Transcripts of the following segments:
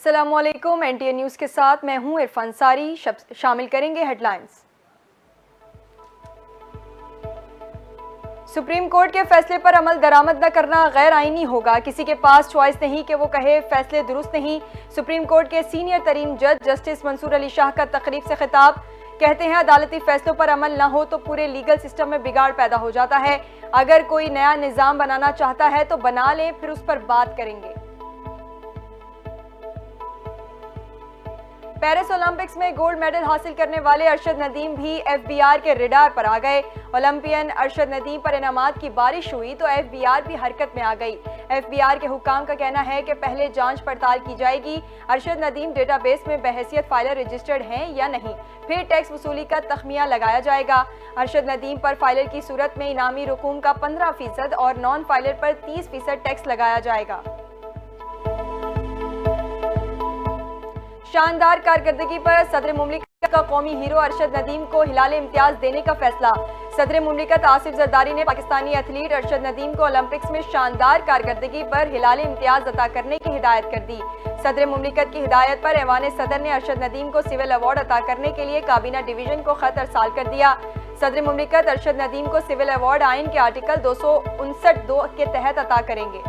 अस्सलाम वालेकुम। NTA news के साथ मैं हूं इरफान सारी। शामिल करेंगे हेडलाइंस। सुप्रीम कोर्ट के फैसले पर अमल दरामद न करना गैर आईनी होगा। किसी के पास चॉइस नहीं कि वो कहे फैसले दुरुस्त नहीं। सुप्रीम कोर्ट के सीनियर तरीन जज जस्टिस मंसूर अली शाह का तकरीब से खिताब। कहते हैं अदालती फैसलों पर अमल न हो तो पूरे लीगल सिस्टम में बिगाड़ पैदा हो जाता है। अगर कोई नया निज़ाम बनाना चाहता है तो बना ले, फिर उस पर बात करेंगे। पेरिस ओलंपिक्स में गोल्ड मेडल हासिल करने वाले अरशद नदीम भी FBR के रडार पर आ गए। ओलंपियन अरशद नदीम पर इनामात की बारिश हुई तो FBR भी हरकत में आ गई। FBR के हुकाम का कहना है कि पहले जांच पड़ताल की जाएगी, अरशद नदीम डेटाबेस में बहैसियत फाइलर रजिस्टर्ड हैं या नहीं, फिर टैक्स वसूली का तखमिया लगाया जाएगा। अरशद नदीम पर फाइलर की सूरत में इनामी रकूम का 15% और नॉन फाइलर पर 30% टैक्स लगाया जाएगा। शानदार कारकर्दगी पर सदर मुमलिकत का कौमी हीरो अरशद नदीम को हिलाल इम्तियाज देने का फैसला। सदर मुमलिकत आसिफ जरदारी ने पाकिस्तानी एथलीट अरशद नदीम को ओलंपिक्स में शानदार कारकर्दगी पर हिलाल इम्तियाज अता करने की हिदायत कर दी। सदर मुमलिकत की हिदायत पर ऐवान सदर ने अरशद नदीम को सिविल अवार्ड अता करने के लिए काबीना डिवीजन को खत अरसाल कर दिया। सदर मुमलिकत अरशद नदीम को सिविल अवार्ड आइन के आर्टिकल 259(2) के तहत अता करेंगे।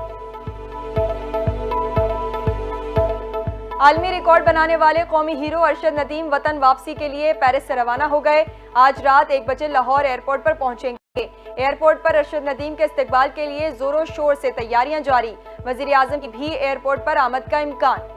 आलमी रिकॉर्ड बनाने वाले कौमी हीरो अरशद नदीम वतन वापसी के लिए पेरिस से रवाना हो गए। आज रात 1 बजे लाहौर एयरपोर्ट पर पहुंचेंगे। एयरपोर्ट पर अरशद नदीम के इस्तकबाल के लिए जोरों शोर से तैयारियां जारी। वजीर आजम की भी एयरपोर्ट पर आमद का इम्कान।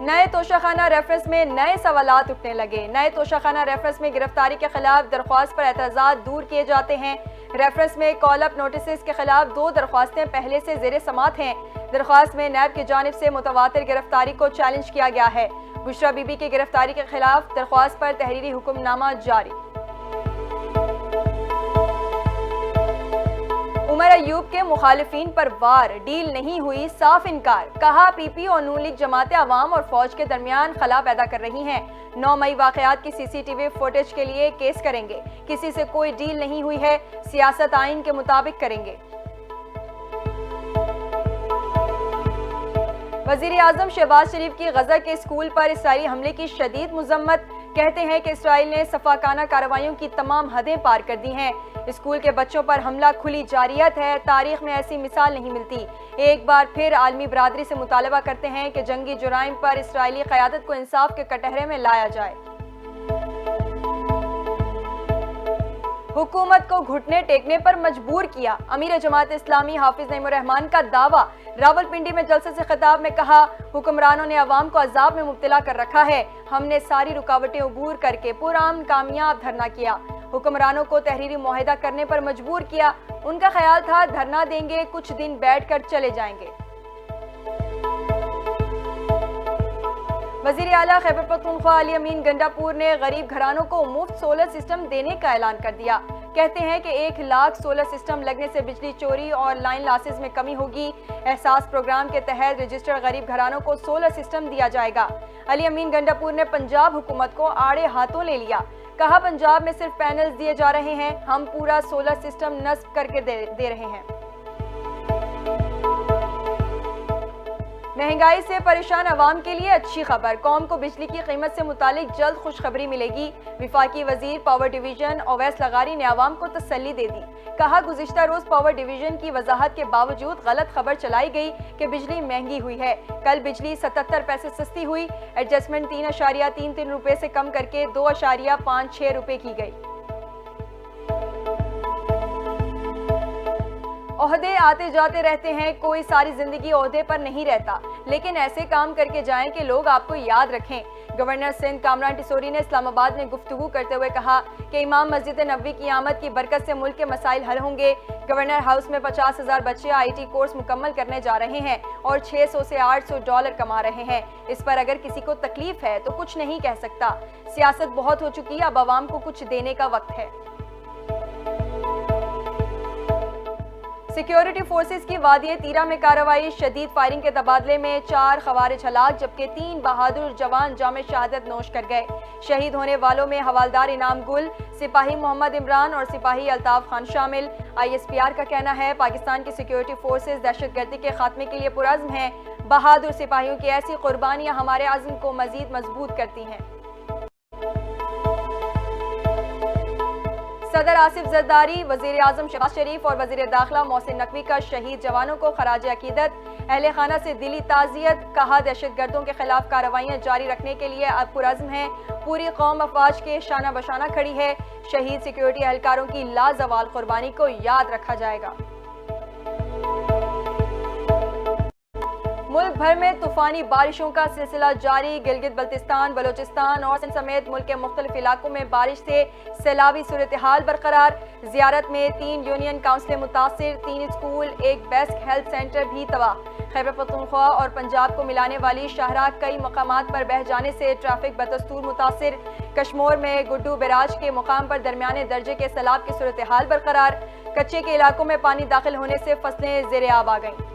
नए तोशाखाना रेफरेंस में नए सवालात उठने लगे। नए तोशाखाना रेफरेंस में गिरफ्तारी के खिलाफ दरख्वास्त पर एतराज़ात दूर किए जाते हैं। रेफरेंस में कॉल अप नोटिस के खिलाफ 2 दरख्वास्तें पहले से ज़ेरे समात हैं। दरख्वास्त में नैब की जानिब से मुतवातिर गिरफ्तारी को चैलेंज किया गया है। बुशरा बीबी की गिरफ्तारी के खिलाफ दरख्वास्त पर तहरीरी हुक्मनामा जारी। उमर अयूब के मुखालिफिन पर वार, डील नहीं हुई, साफ इनकार। कहा PP और नून लीग जमातें अवाम और फौज के दरमियान खला पैदा कर रही हैं। 9 मई वाकयात की CCTV फुटेज के लिए केस करेंगे। किसी से कोई डील नहीं हुई है, सियासत आइन के मुताबिक करेंगे। वजीर आजम शहबाज शरीफ की गजा के स्कूल पर इसराइली हमले की शदीद मुजम्मत। कहते हैं कि इसराइल ने सफाकाना कार्रवाइयों की तमाम हदें पार कर दी हैं। स्कूल के बच्चों पर हमला खुली जारियत है। तारीख में ऐसी मिसाल नहीं मिलती। एक बार फिर आलमी बरादरी से मुतालबा करते हैं कि जंगी जुराइम पर इसराइली क़यादत को इंसाफ के कटहरे में लाया जाए। हुकूमत को घुटने टेकने पर मजबूर किया। अमीर जमात इस्लामी हाफिज नईमुर रहमान का दावा। रावलपिंडी में जलसे से खिताब में कहा, हुक्मरानों ने अवाम को अजाब में मुब्तला कर रखा है। हमने सारी रुकावटें अबूर करके पुरअमन कामयाब धरना किया। हुक्मरानों को तहरीरी मुआहिदा करने पर मजबूर किया। उनका ख्याल था धरना देंगे, कुछ दिन बैठकर चले जाएंगे। वज़ीर आला खैबर पख्तूनख्वा अली अमीन गंडापुर ने गरीब घरानों को मुफ्त सोलर सिस्टम देने का ऐलान कर दिया। कहते हैं कि 1 लाख सोलर सिस्टम लगने से बिजली चोरी और लाइन लॉसेस में कमी होगी। एहसास प्रोग्राम के तहत रजिस्टर्ड गरीब घरानों को सोलर सिस्टम दिया जाएगा। अली अमीन गंडापुर ने पंजाब हुकूमत को आड़े हाथों ले लिया। कहा, पंजाब में सिर्फ पैनल्स दिए जा रहे हैं, हम पूरा सोलर सिस्टम नस्ब करके दे रहे हैं। महंगाई से परेशान अवाम के लिए अच्छी खबर। कौम को बिजली की कीमत से मुतालिक जल्द खुशखबरी मिलेगी। विफाकी वजीर पावर डिवीजन ओवैस लगारी ने अवाम को तसल्ली दे दी। कहा, गुज़िश्ता रोज पावर डिवीजन की वजाहत के बावजूद गलत खबर चलाई गई कि बिजली महंगी हुई है। कल बिजली 77 पैसे सस्ती हुई। एडजस्टमेंट 3.33 रुपए से कम करके 2.56 रुपए की गई। ओहदे आते जाते रहते हैं, कोई सारी जिंदगी ओहदे पर नहीं रहता, लेकिन ऐसे काम करके जाएं कि लोग आपको याद रखें। गवर्नर सिंध कामरान टिसोरी ने इस्लामाबाद में गुफ्तगू करते हुए कहा कि इमाम मस्जिद नबवी की आमद की बरकत से मुल्क के मसाइल हल होंगे। गवर्नर हाउस में 50,000 बच्चे IT कोर्स मुकम्मल करने जा रहे हैं और $600 से $800 कमा रहे हैं। इस पर अगर किसी को तकलीफ है तो कुछ नहीं कह सकता। सियासत बहुत हो चुकी, अब आवाम को कुछ देने का वक्त है। सिक्योरिटी फोर्सेस की वादिये तीरा में कार्रवाई। शदीद फायरिंग के तबादले में 4 खवारिज हलाक जबकि 3 बहादुर जवान जाम शहादत नोश कर गए। शहीद होने वालों में हवालदार इनाम गुल, سپاہی محمد عمران اور سپاہی الطاف خان شامل۔ ISPR کا کہنا ہے پاکستان کی سیکیورٹی فورسز دہشت گردی کے خاتمے کے لیے پرعزم ہیں۔ بہادر سپاہیوں کی ایسی قربانیاں ہمارے عزم کو مزید مضبوط کرتی ہیں۔ صدر آصف زرداری، وزیر اعظم شہباز شریف اور وزیر داخلہ محسن نقوی کا شہید جوانوں کو خراج عقیدت۔ اہل خانہ سے دلی تعزیت، کہا دہشت گردوں کے خلاف کارروائیاں جاری رکھنے کے لیے اب پرعزم ہیں۔ پوری قوم افواج کے شانہ بشانہ کھڑی ہے۔ شہید سیکیورٹی اہلکاروں کی لازوال قربانی کو یاد رکھا جائے گا۔ ملک بھر میں طوفانی بارشوں کا سلسلہ جاری۔ گلگت بلتستان، بلوچستان اور سندھ سمیت ملک کے مختلف علاقوں میں بارش سے سیلابی صورتحال برقرار۔ زیارت میں 3 یونین کونسلیں متاثر، 3 اسکول، 1 بیسک ہیلتھ سینٹر بھی تباہ۔ خیبر پختونخوا اور پنجاب کو ملانے والی شاہراہ کئی مقامات پر بہہ جانے سے ٹریفک بدستور متاثر۔ کشمور میں گڈو بیراج کے مقام پر درمیانے درجے کے سیلاب کی صورتحال برقرار۔ کچے کے علاقوں میں پانی داخل ہونے سے فصلیں زیر آب آ گئیں۔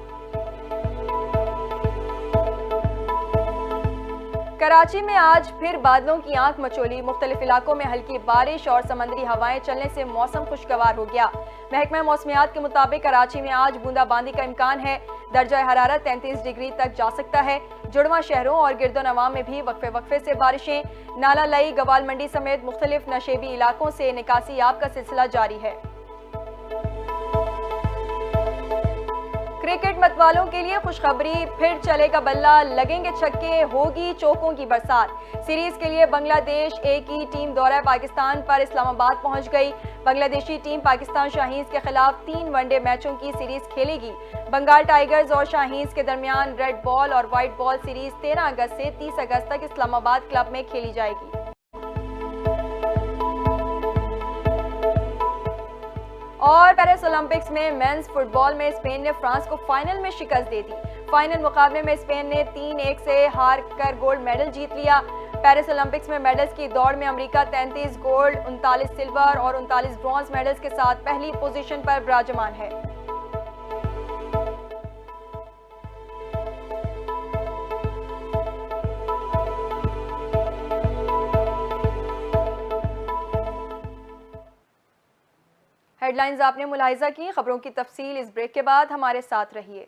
کراچی میں آج پھر بادلوں کی آنکھ مچولی، مختلف علاقوں میں ہلکی بارش اور سمندری ہوائیں چلنے سے موسم خوشگوار ہو گیا۔ محکمہ موسمیات کے مطابق کراچی میں آج بوندا باندی کا امکان ہے۔ درجہ حرارت 33 ڈگری تک جا سکتا ہے۔ جڑواں شہروں اور گرد و نواح میں بھی وقفے وقفے سے بارشیں۔ نالا لئی، گوال منڈی سمیت مختلف نشیبی علاقوں سے نکاسی آب کا سلسلہ جاری ہے۔ کرکٹ مت والوں کے لیے خوشخبری، پھر چلے گا بلہ، لگیں گے چھکے، ہوگی چوکوں کی برسات۔ سیریز کے لیے بنگلہ دیش اے کی ٹیم دورہ پاکستان پر اسلام آباد پہنچ گئی۔ بنگلہ دیشی ٹیم پاکستان شاہینز کے خلاف 3 ون ڈے میچوں کی سیریز کھیلے گی۔ بنگال ٹائیگرز اور شاہینز کے درمیان ریڈ بال اور وائٹ بال سیریز 13 اگست سے 30 اگست تک اسلام آباد کلب میں کھیلی جائے گی۔ اور پیرس اولمپکس میں مینز فٹ بال میں اسپین نے فرانس کو فائنل میں شکست دے دی۔ فائنل مقابلے میں اسپین نے 3-1 سے ہار کر گولڈ میڈل جیت لیا۔ پیرس اولمپکس میں میڈلز کی دوڑ میں امریکہ 33 گولڈ، 39 سلور اور 39 برونز میڈلز کے ساتھ پہلی پوزیشن پر براجمان ہے۔ ہیڈ لائنز آپ نے ملاحظہ کی، خبروں کی تفصیل اس بریک کے بعد، ہمارے ساتھ رہیے۔